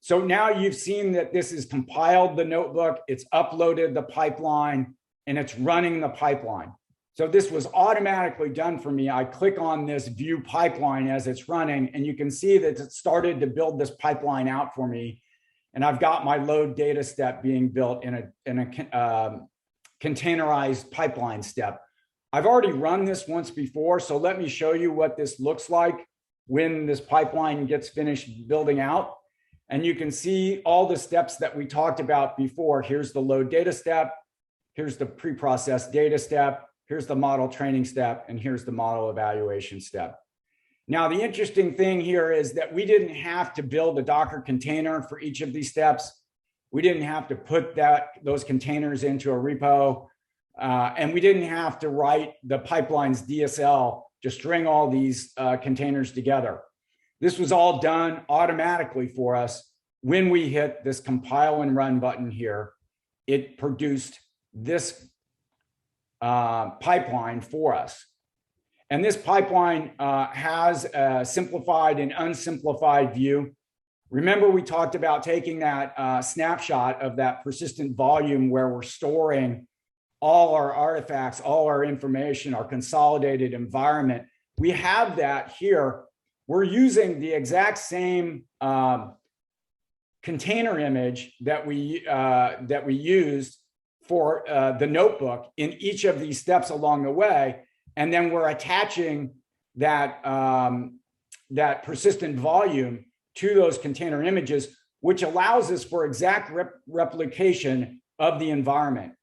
So now you've seen that this is compiled the notebook, it's uploaded the pipeline, and it's running the pipeline. So this was automatically done for me. I click on this view pipeline as it's running, and you can see that it started to build this pipeline out for me. And I've got my load data step being built in a containerized pipeline step. I've already run this once before, so let me show you what this looks like when this pipeline gets finished building out. And you can see all the steps that we talked about before. Here's the load data step, here's the pre-processed data step, here's the model training step, and here's the model evaluation step. Now, the interesting thing here is that we didn't have to build a Docker container for each of these steps. We didn't have to put those containers into a repo, and we didn't have to write the pipeline's DSL to string all these containers together. This was all done automatically for us. When we hit this compile and run button here, it produced this pipeline for us. And this pipeline has a simplified and unsimplified view. Remember, we talked about taking that snapshot of that persistent volume where we're storing all our artifacts, all our information, our consolidated environment. We have that here. We're using the exact same container image that we used for the notebook in each of these steps along the way. And then we're attaching that, that persistent volume to those container images, which allows us for exact replication of the environment.